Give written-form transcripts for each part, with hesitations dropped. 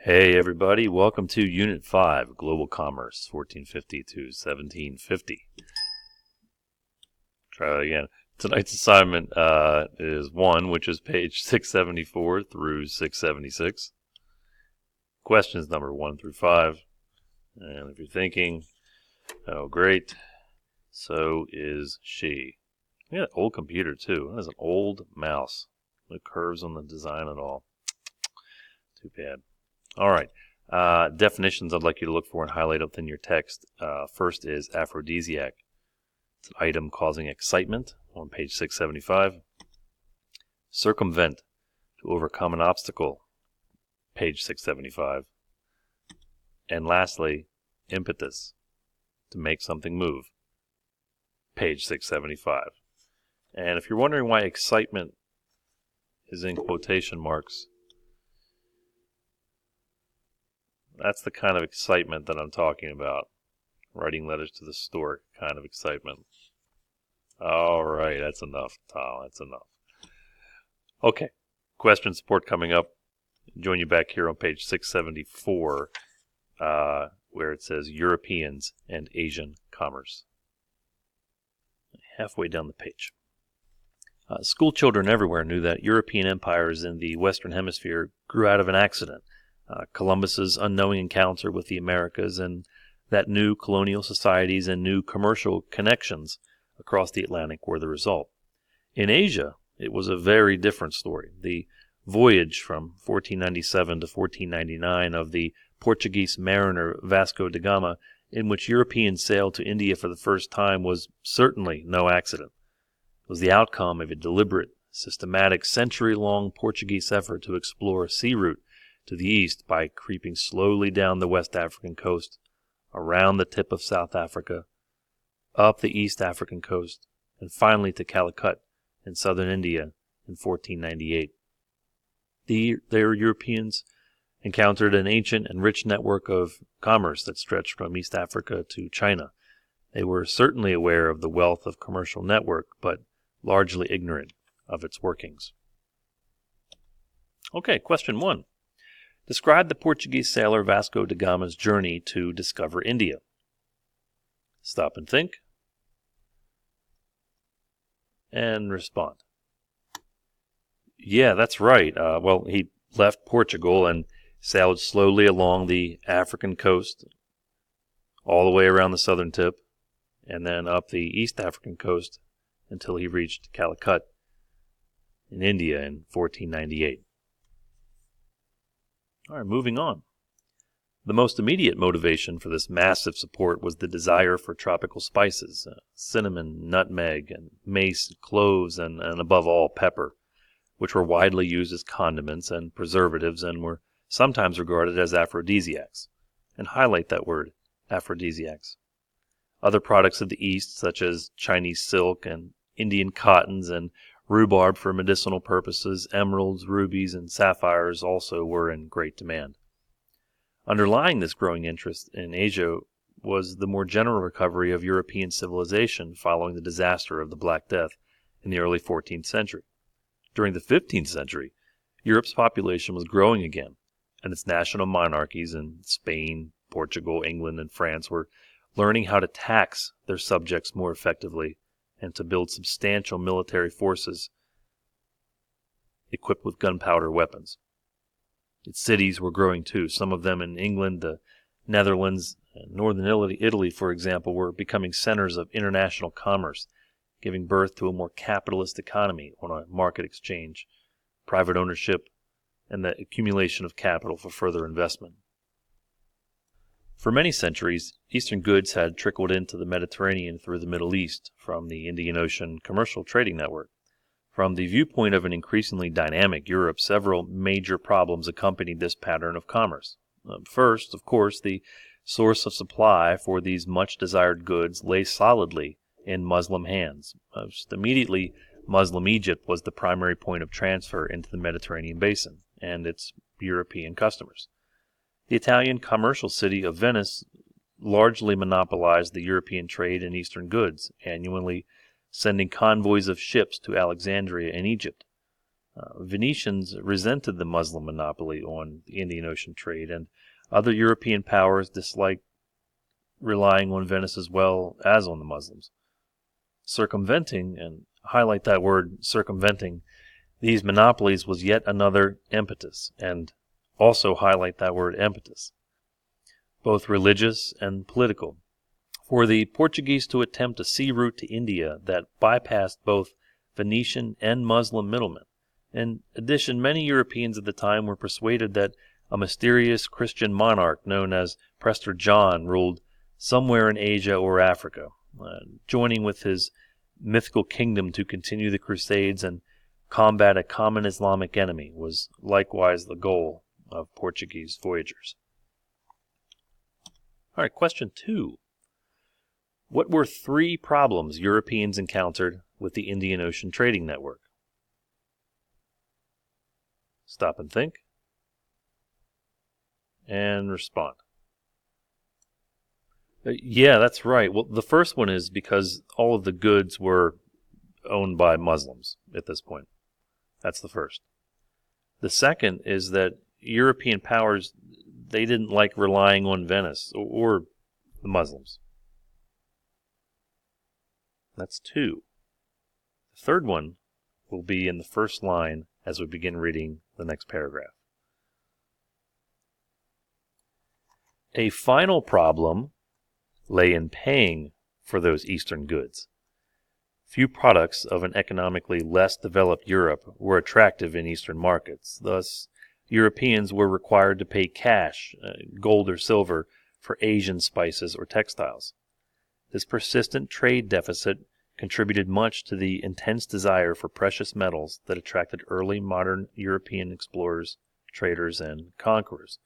Hey everybody, welcome to Unit 5, Global Commerce, 1450 to 1750. Try that again. Tonight's assignment is 1, which is page 674 through 676. Questions number 1 through 5. And if you're thinking, oh great, so is she. Yeah, an old computer too. That is an old mouse. No curves on the design at all. Too bad. All right. Definitions I'd like you to look for and highlight within your text. First is aphrodisiac. It's an item causing excitement on page 675. Circumvent, to overcome an obstacle, page 675. And lastly, impetus, to make something move, page 675. And if you're wondering why excitement is in quotation marks, that's the kind of excitement that I'm talking about. Writing letters to the store kind of excitement. All right, that's enough, Tom. That's enough. Okay, question support coming up. Join you back here on page 674, where it says Europeans and Asian commerce. Halfway down the page. School children everywhere knew that European empires in the Western Hemisphere grew out of an accident. Columbus's unknowing encounter with the Americas, and that new colonial societies and new commercial connections across the Atlantic were the result. In Asia, it was a very different story. The voyage from 1497 to 1499 of the Portuguese mariner Vasco da Gama, in which Europeans sailed to India for the first time, was certainly no accident. It was the outcome of a deliberate, systematic, century-long Portuguese effort to explore a sea route to the east by creeping slowly down the West African coast, around the tip of South Africa, up the East African coast, and finally to Calicut in southern India in 1498. Their Europeans encountered an ancient and rich network of commerce that stretched from East Africa to China. They were certainly aware of the wealth of commercial network, but largely ignorant of its workings. Okay, question 1. Describe the Portuguese sailor Vasco da Gama's journey to discover India. Stop and think. And respond. Yeah, that's right. Well, he left Portugal and sailed slowly along the African coast, all the way around the southern tip, and then up the East African coast until he reached Calicut in India in 1498. All right, moving on. The most immediate motivation for this massive support was the desire for tropical spices, cinnamon, nutmeg, and mace, cloves, and above all, pepper, which were widely used as condiments and preservatives and were sometimes regarded as aphrodisiacs. And highlight that word, aphrodisiacs. Other products of the East, such as Chinese silk and Indian cottons and rhubarb for medicinal purposes, emeralds, rubies, and sapphires also were in great demand. Underlying this growing interest in Asia was the more general recovery of European civilization following the disaster of the Black Death in the early 14th century. During the 15th century, Europe's population was growing again, and its national monarchies in Spain, Portugal, England, and France were learning how to tax their subjects more effectively and to build substantial military forces equipped with gunpowder weapons. Its cities were growing too. Some of them in England, the Netherlands, and northern Italy, for example, were becoming centers of international commerce, giving birth to a more capitalist economy on a market exchange, private ownership, and the accumulation of capital for further investment. For many centuries, Eastern goods had trickled into the Mediterranean through the Middle East from the Indian Ocean commercial trading network. From the viewpoint of an increasingly dynamic Europe, several major problems accompanied this pattern of commerce. First, of course, the source of supply for these much-desired goods lay solidly in Muslim hands. Just immediately, Muslim Egypt was the primary point of transfer into the Mediterranean basin and its European customers. The Italian commercial city of Venice largely monopolized the European trade in Eastern goods, annually sending convoys of ships to Alexandria in Egypt. Venetians resented the Muslim monopoly on the Indian Ocean trade, and other European powers disliked relying on Venice as well as on the Muslims. Circumventing, and highlight that word, circumventing, these monopolies was yet another impetus, and also highlight that word, impetus, both religious and political, for the Portuguese to attempt a sea route to India that bypassed both Venetian and Muslim middlemen. In addition, many Europeans at the time were persuaded that a mysterious Christian monarch known as Prester John ruled somewhere in Asia or Africa, joining with his mythical kingdom to continue the Crusades and combat a common Islamic enemy was likewise the goal of Portuguese voyagers. All right, question 2. What were 3 problems Europeans encountered with the Indian Ocean trading network? Stop and think. And respond. Yeah, that's right. Well, the first one is because all of the goods were owned by Muslims at this point. That's the first. The second is that European powers, they didn't like relying on Venice or the Muslims. That's 2. The third one will be in the first line as we begin reading the next paragraph. A final problem lay in paying for those Eastern goods. Few products of an economically less developed Europe were attractive in Eastern markets. Thus, Europeans were required to pay cash, gold or silver, for Asian spices or textiles. This persistent trade deficit contributed much to the intense desire for precious metals that attracted early modern European explorers, traders, and conquerors.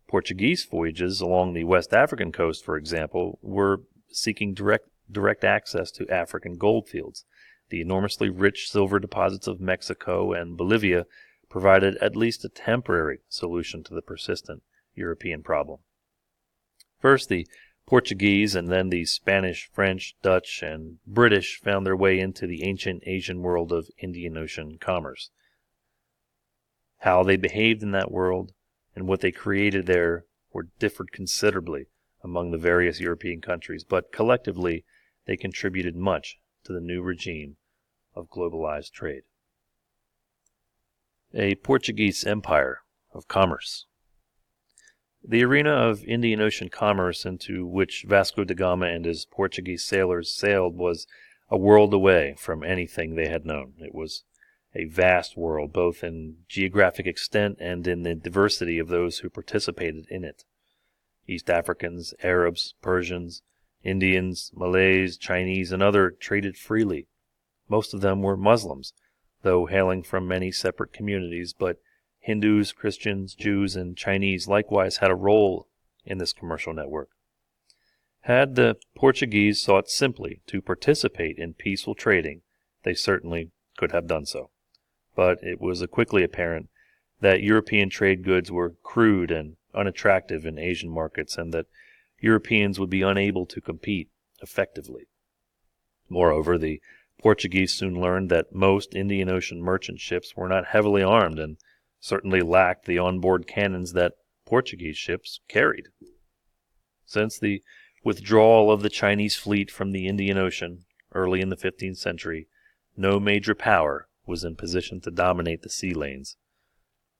Portuguese voyages along the West African coast, for example, were seeking direct access to African gold fields. The enormously rich silver deposits of Mexico and Bolivia provided at least a temporary solution to the persistent European problem. First, the Portuguese and then the Spanish, French, Dutch, and British found their way into the ancient Asian world of Indian Ocean commerce. How they behaved in that world and what they created there differed considerably among the various European countries, but collectively they contributed much to the new regime of globalized trade. A Portuguese empire of commerce. The arena of Indian Ocean commerce into which Vasco da Gama and his Portuguese sailors sailed was a world away from anything they had known. It was a vast world, both in geographic extent and in the diversity of those who participated in it. East Africans, Arabs, Persians, Indians, Malays, Chinese, and others traded freely. Most of them were Muslims, though hailing from many separate communities, but Hindus, Christians, Jews, and Chinese likewise had a role in this commercial network. Had the Portuguese sought simply to participate in peaceful trading, they certainly could have done so. But it was quickly apparent that European trade goods were crude and unattractive in Asian markets, and that Europeans would be unable to compete effectively. Moreover, the Portuguese soon learned that most Indian Ocean merchant ships were not heavily armed and certainly lacked the onboard cannons that Portuguese ships carried. Since the withdrawal of the Chinese fleet from the Indian Ocean early in the 15th century, no major power was in position to dominate the sea lanes,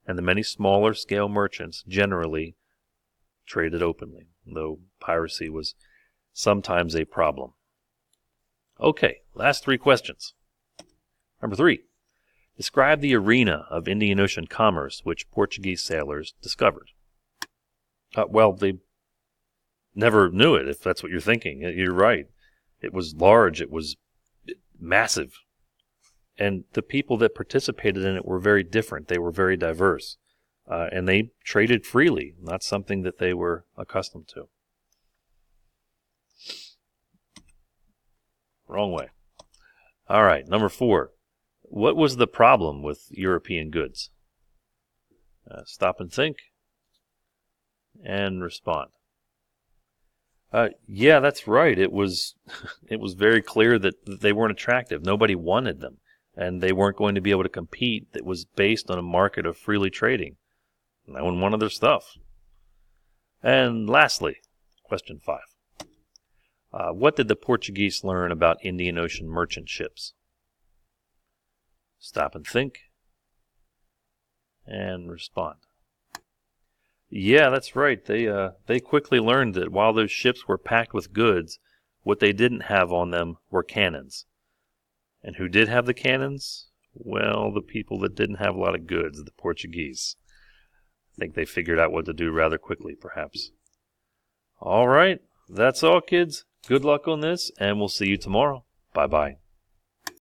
and the many smaller-scale merchants generally traded openly, though piracy was sometimes a problem. Okay, last 3 questions. Number 3. Describe the arena of Indian Ocean commerce which Portuguese sailors discovered. Well, they never knew it, if that's what you're thinking. You're right. It was large. It was massive. And the people that participated in it were very different. They were very diverse. And they traded freely, not something that they were accustomed to. Wrong way. All right, number 4. What was the problem with European goods? Stop and think and respond. Yeah, that's right. It was it was very clear that they weren't attractive. Nobody wanted them. and they weren't going to be able to compete that was based on a market of freely trading. And they owned one of their stuff. And lastly, question 5. What did the Portuguese learn about Indian Ocean merchant ships? Stop and think and respond. Yeah, that's right. They quickly learned that while those ships were packed with goods, what they didn't have on them were cannons. And who did have the cannons? Well, the people that didn't have a lot of goods, the Portuguese. I think they figured out what to do rather quickly, perhaps. All right, that's all, kids. Good luck on this, and we'll see you tomorrow. Bye-bye.